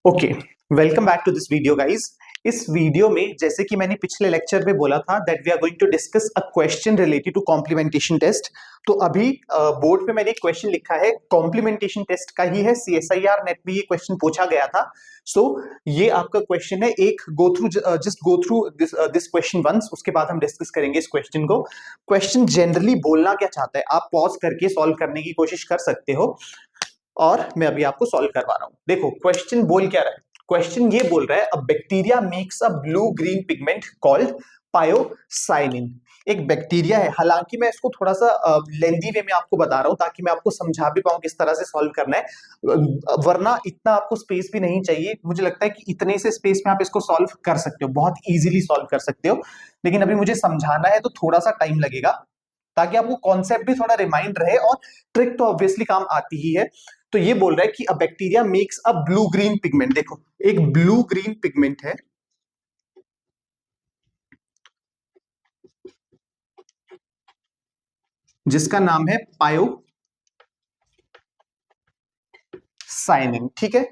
Okay, welcome back to this video guys. इस video में जैसे कि मैंने पिछले लेक्चर में बोला था that we are going to discuss a question related to complementation test. तो अभी बोर्ड पे मैंने एक क्वेश्चन लिखा है, कॉम्प्लीमेंटेशन टेस्ट का ही है, सीएसआईआर नेट में ये क्वेश्चन पूछा गया था। सो ये आपका क्वेश्चन है, एक just go through this question once, उसके बाद हम डिस्कस करेंगे इस क्वेश्चन को। क्वेश्चन जनरली बोलना क्या चाहता है आप पॉज करके सॉल्व करने की कोशिश कर सकते हो, और मैं अभी आपको सॉल्व करवा रहा हूं। देखो क्वेश्चन बोल क्या रहा है। क्वेश्चन ये बोल रहा है a bacteria makes a blue green pigment called pyocyanin. एक बैक्टीरिया है, हालांकि मैं इसको थोड़ा सा लेंदी वे में आपको बता रहा हूं ताकि मैं आपको समझा भी पाऊं किस तरह से सॉल्व करना है, वरना इतना आपको स्पेस भी नहीं चाहिए। मुझे लगता है कि इतने से स्पेस में आप इसको सॉल्व कर सकते हो, बहुत इजीली सॉल्व कर सकते हो, लेकिन अभी मुझे समझाना है तो थोड़ा सा टाइम लगेगा ताकि आपको कॉन्सेप्ट भी थोड़ा रिमाइंड रहे, और ट्रिक तो ऑब्वियसली काम आती ही है। तो ये बोल रहा है कि अ bacteria makes a blue green pigment. देखो एक ब्लू ग्रीन पिगमेंट है जिसका नाम है पायोसाइनिन, ठीक है।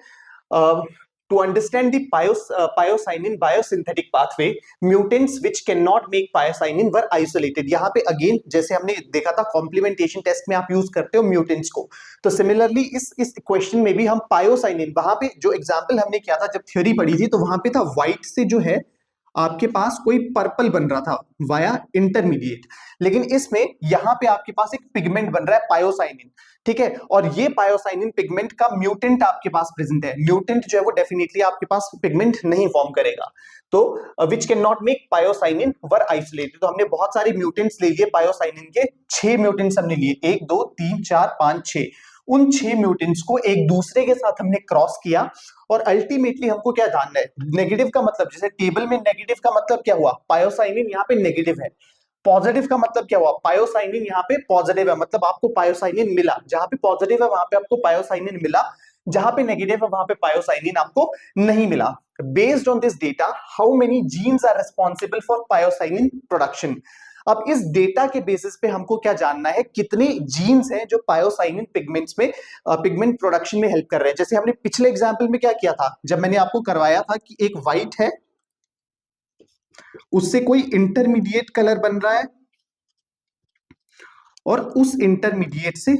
To understand the pyocyanin biosynthetic pathway, mutants which can not make pyocyanin were isolated. यहाँ पे अगेन जैसे हमने देखा था कॉम्प्लीमेंटेशन टेस्ट में आप यूज करते हो म्यूटेंट्स को, तो सिमिलरली इस क्वेश्चन में भी हम पायोसाइनिन, वहां पे जो एग्जांपल हमने किया था जब थ्योरी पढ़ी थी तो वहां पे था व्हाइट से जो है आपके पास कोई पर्पल बन रहा था वाया इंटरमीडिएट, लेकिन इसमें यहां पे आपके पास एक पिगमेंट बन रहा है पायोसाइनिन, ठीक है। और ये पायोसाइनिन पिगमेंट का म्यूटेंट आपके पास प्रेजेंट है। म्यूटेंट जो है वो डेफिनेटली आपके पास पिगमेंट नहीं फॉर्म करेगा, तो which can not make pyocyanin were isolated. तो हमने बहुत सारे म्यूटेंट्स ले लिए पायोसाइनिन के, 6 म्यूटेंट्स हमने लिए, 1 2 3 4 5 6। उन 6 म्यूटेंट्स को एक दूसरे के साथ हमने क्रॉस किया, और अल्टीमेटली हमको क्या जानना है, नेगेटिव का मतलब, जैसे टेबल में नेगेटिव का मतलब क्या हुआ, पायोसाइनिन यहाँ पे नेगेटिव है। पॉजिटिव का मतलब क्या हुआ, पायोसाइनिन यहाँ पे पॉजिटिव है, मतलब आपको पायोसाइनिन मिला। जहां पे पॉजिटिव है वहां पे आपको पायोसाइनिन मिला, जहां पे नेगेटिव है वहां पे पायोसाइनिन आपको नहीं मिला। Based on this data, how many genes are responsible for pyocyanin production. अब इस डेटा के बेसिस पे हमको क्या जानना है, कितने जीन्स हैं जो पायोसाइनिन पिगमेंट्स में पिगमेंट प्रोडक्शन में हेल्प कर रहे हैं। जैसे हमने पिछले एग्जाम्पल में क्या किया था, जब मैंने आपको करवाया था कि एक व्हाइट है, उससे कोई इंटरमीडिएट कलर बन रहा है, और उस इंटरमीडिएट से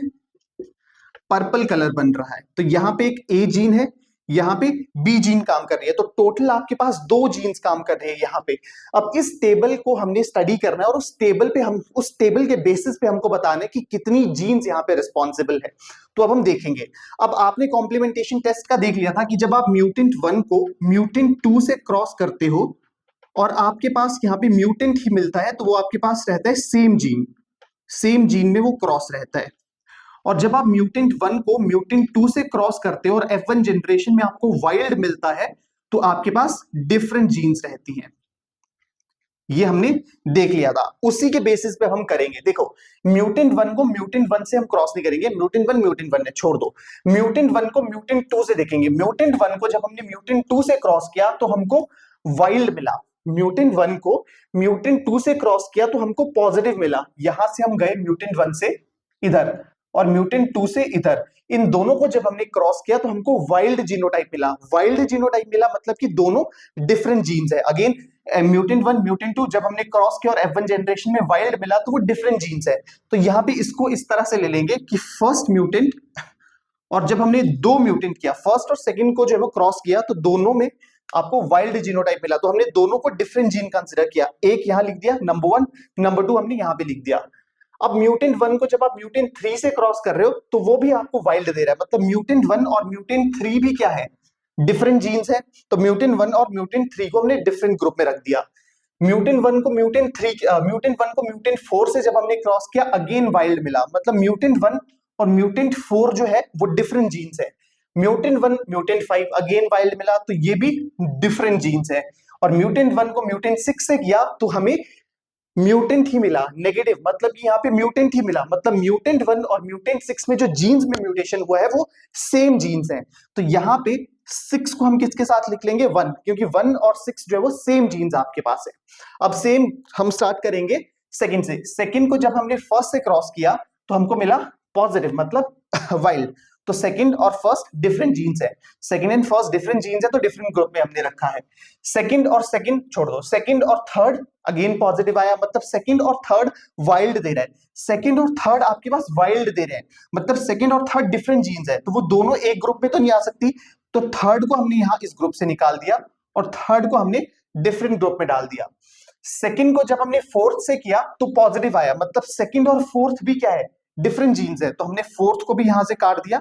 पर्पल कलर बन रहा है। तो यहां पे एक ए जीन है, यहां पे बी जीन काम कर रही है, तो टोटल आपके पास 2 जीन्स काम कर रहे हैं यहां पे। अब इस टेबल को हमने स्टडी करना है, और उस टेबल के बेसिस पे हमको बताना है कि कितनी जीन्स यहां पे रिस्पॉन्सिबल है। तो अब हम देखेंगे। अब आपने कॉम्प्लीमेंटेशन टेस्ट का देख लिया था कि जब आप म्यूटेंट 1 को म्यूटेंट 2 से क्रॉस करते हो और आपके पास यहाँ पे म्यूटेंट ही मिलता है, तो वो आपके पास रहता है सेम जीन में वो क्रॉस रहता है। और जब आप म्यूटेंट 1 को म्यूटेंट 2 से क्रॉस करते हो और F1 जनरेशन में आपको वाइल्ड मिलता है, तो आपके पास डिफरेंट जीन्स रहती हैं। ये हमने देख लिया था, उसी के बेसिस पे हम करेंगे। देखो म्यूटेंट 1 को म्यूटेंट 1 से हम क्रॉस नहीं करेंगे, म्यूटेंट 1 है, छोड़ दो। म्यूटेंट 1 को म्यूटेंट 2 से देखेंगे। म्यूटेंट 1 को जब हमने म्यूटेंट 2 से क्रॉस किया तो हमको वाइल्ड मिला। म्यूटेंट 1 को म्यूटेंट 2 से क्रॉस किया तो हमको पॉजिटिव मिला। यहां से हम गए म्यूटेंट 1 से इधर और म्यूटेंट 2 से इधर, इन दोनों को जब हमने क्रॉस किया तो हमको वाइल्ड जीनोटाइप मिला। वाइल्ड जीनोटाइप मिला मतलब कि दोनों डिफरेंट जीन्स है। अगेन म्यूटेंट 1 म्यूटेंट 2 जब हमने क्रॉस किया और F1 जनरेशन में वाइल्ड मिला, तो वो डिफरेंट जीन्स है। तो यहाँ पे इसको इस तरह से ले लेंगे कि फर्स्ट म्यूटेंट, और जब हमने 2 म्यूटेंट किया, फर्स्ट और सेकंड को जो है वो क्रॉस किया, तो दोनों में आपको वाइल्ड जीनोटाइप मिला। तो हमने दोनों को डिफरेंट जीन कंसिडर किया, एक यहां लिख दिया नंबर 1, नंबर 2 हमने यहां पे लिख दिया। अब म्यूटेंट 1 को जब आप म्यूटेंट 3 से क्रॉस कर रहे हो तो वो भी आपको वाइल्ड दे रहा है, मतलब म्यूटेंट 1 और म्यूटेंट 3 भी क्या है, डिफरेंट जीन्स है। तो म्यूटेंट 1 और म्यूटेंट 3 को हमने डिफरेंट ग्रुप में रख दिया। म्यूटेंट 1 को म्यूटेंट 4 से जब हमने क्रॉस किया, अगेन वाइल्ड मिला, मतलब म्यूटेंट 1 और म्यूटेंट 4 जो है वो डिफरेंट जीन्स है। म्यूटेंट 1 म्यूटेंट 5 अगेन वाइल्ड मिला, तो ये भी डिफरेंट जीन्स है। और म्यूटेंट 1 को म्यूटेंट 6 से किया तो हमें म्यूटेंट ही मिला, नेगेटिव, मतलब कि यहाँ पे म्यूटेंट ही मिला, मतलब म्यूटेंट 1 और म्यूटेंट 6 में जो जीन्स में म्यूटेशन हुआ है वो सेम जीन्स हैं। तो यहाँ पे 6 को हम किसके साथ लिख लेंगे, 1, क्योंकि 1 और 6 जो है वो सेम जीन्स आपके पास है। अब सेम हम स्टार्ट करेंगे सेकंड से। सेकंड को जब हमने फर्स्ट से क्रॉस किया तो हमको मिला पॉजिटिव, मतलब वाइल्ड। तो सेकंड और फर्स्ट डिफरेंट जीन्स है, second and first different genes है तो डिफरेंट ग्रुप में हमने रखा है। सेकंड और सेकंड छोड़ दो, सेकंड और थर्ड अगेन पॉजिटिव आया, मतलब सेकंड और थर्ड वाइल्ड दे रहा है, सेकंड और थर्ड आपके पास वाइल्ड दे रहे हैं, मतलब सेकंड और थर्ड डिफरेंट जीन्स है, तो वो दोनों एक ग्रुप में तो नहीं आ सकती, तो थर्ड को हमने यहां इस ग्रुप से निकाल दिया और थर्ड को हमने डिफरेंट ग्रुप में डाल दिया। सेकंड को जब हमने फोर्थ से किया तो पॉजिटिव आया, मतलब सेकंड और फोर्थ भी क्या है, डिफरेंट जीन्स है, तो हमने फोर्थ को भी यहां से काट दिया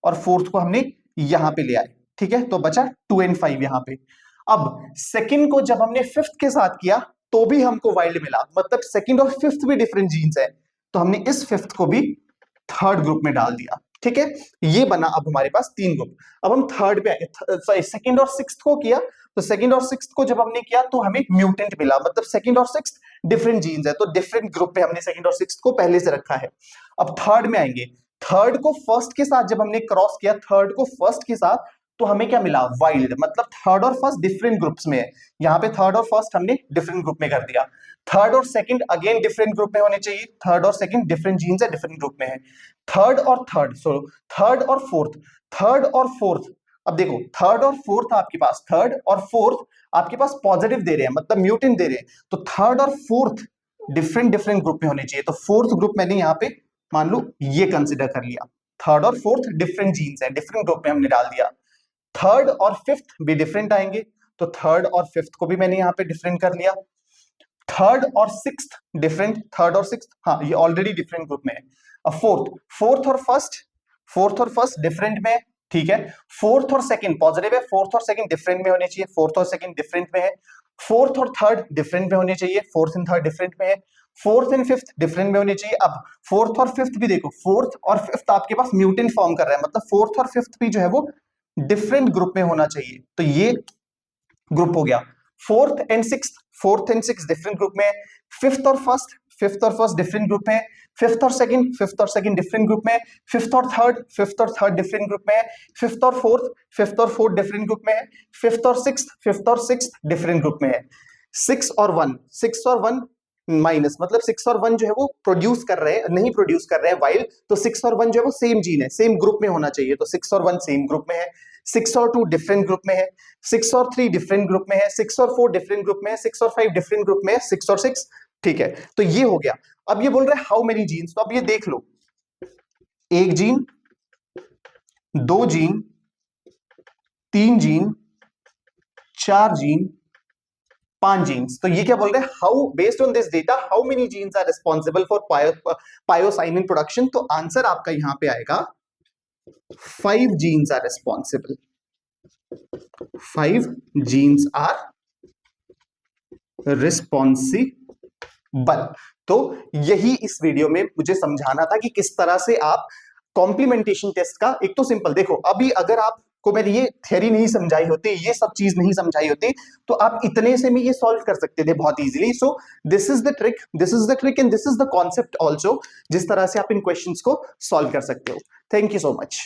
और फोर्थ को हमने यहां पे ले आए, ठीक है, तो बचा 2 and 5 यहां पे। अब सेकंड को जब हमने फिफ्थ के साथ किया तो भी हमको वाइल्ड मिला, मतलब सेकंड और फिफ्थ भी डिफरेंट जीन्स है, तो हमने इस फिफ्थ को भी थर्ड ग्रुप में डाल दिया, ठीक है, ये बना अब हमारे पास 3 ग्रुप। अब हम थर्ड पे आए, सॉरी सेकंड और सिक्स्थ को किया, तो सेकंड और सिक्स्थ को जब हमने किया तो हमें म्यूटेंट मिला, मतलब सेकंड और सिक्स्थ डिफरेंट जीन्स है, तो डिफरेंट ग्रुप पे हमने सेकंड और सिक्स्थ को पहले से रखा है। अब थर्ड में आएंगे, थर्ड को फर्स्ट के साथ जब हमने क्रॉस किया, थर्ड को फर्स्ट के साथ, तो हमें क्या मिला, वाइल्ड, मतलब थर्ड और फर्स्ट डिफरेंट ग्रुप्स में है, यहाँ पे थर्ड और फर्स्ट हमने डिफरेंट ग्रुप में कर दिया। थर्ड और सेकंड अगेन डिफरेंट ग्रुप में होने चाहिए, थर्ड और सेकंड डिफरेंट जीन्स है, डिफरेंट ग्रुप में है। थर्ड और थर्ड, सो थर्ड और फोर्थ, थर्ड और फोर्थ, अब देखो थर्ड और फोर्थ आपके पास, थर्ड और फोर्थ आपके पास पॉजिटिव दे रहे हैं, मतलब म्यूटेंट दे रहे हैं, तो थर्ड और फोर्थ डिफरेंट डिफरेंट ग्रुप में होने चाहिए, तो फोर्थ ग्रुप मैंने यहाँ पे मान लो ये कंसिडर कर लिया, थर्ड और फोर्थ डिफरेंट जीन्स है, डिफरेंट ग्रुप में हमने डाल दिया। थर्ड और फिफ्थ भी डिफरेंट आएंगे, तो थर्ड और फिफ्थ को भी मैंने यहाँ पे डिफरेंट कर लिया। थर्ड और सिक्स्थ डिफरेंट, थर्ड और सिक्स्थ, हाँ ये ऑलरेडी डिफरेंट ग्रुप में है। अब फोर्थ, फोर्थ और फर्स्ट डिफरेंट में है, ठीक है, फोर्थ और सेकंड पॉजिटिव है, फोर्थ और सेकंड डिफरेंट में होने चाहिए, फोर्थ और सेकंड डिफरेंट में है। फोर्थ और थर्ड डिफरेंट में होने चाहिए, फोर्थ एंड थर्ड डिफरेंट में है। फोर्थ एंड फिफ्थ डिफरेंट में होने चाहिए। अब फोर्थ और फिफ्थ भी देखो, फोर्थ और फिफ्थ आपके पास म्यूटेंट फॉर्म कर रहा है, मतलब फोर्थ और फिफ्थ भी जो है वो डिफरेंट ग्रुप में होना चाहिए, तो ये ग्रुप हो गया। Fourth and sixth different group में, फिफ्थ और फर्स्ट डिफरेंट ग्रुप में, फिफ्थ और सेकंड डिफरेंट ग्रुप में, फिफ्थ और थर्ड डिफरेंट ग्रुप में, फिफ्थ और फोर्थ डिफरेंट ग्रुप में, फिफ्थ और सिक्स्थ डिफरेंट ग्रुप में है। 6 और 1 माइनस, मतलब 6 और 1 जो है वो प्रोड्यूस कर रहे हैं, नहीं प्रोड्यूस कर रहे हैं वाइल्ड, तो 6 और 1 जो है वो सेम जीन है, सेम ग्रुप में होना चाहिए, तो 6 और 1 सेम ग्रुप में है। 6 और 2 डिफरेंट ग्रुप में है, 6 और 3 डिफरेंट ग्रुप में है, 6 और 4 डिफरेंट ग्रुप में है, 6 और 5 डिफरेंट ग्रुप में है, 6 और 6, ठीक है, तो ये हो गया। अब ये बोल रहे हैं हाउ मेनी जीन्स, तो अब ये देख लो, 1 gene, 2 gene, 3 gene, 4 gene, 5 genes, तो ये क्या बोल रहे हैं, how based on this data how many genes are responsible for pyocyanin production, तो आंसर आपका यहां पे आएगा 5 genes are responsible, 5 genes are responsible. तो यही इस वीडियो में मुझे समझाना था कि किस तरह से आप कॉम्प्लीमेंटेशन टेस्ट का, एक तो सिंपल देखो, अभी अगर आपको मैंने ये थ्योरी नहीं समझाई होती, ये सब चीज नहीं समझाई होती, तो आप इतने से में ये सॉल्व कर सकते थे बहुत easily. So this is the trick and this is the concept also, जिस तरह से आप इन क्वेश्चंस को सॉल्व कर सकते हो। Thank you so much.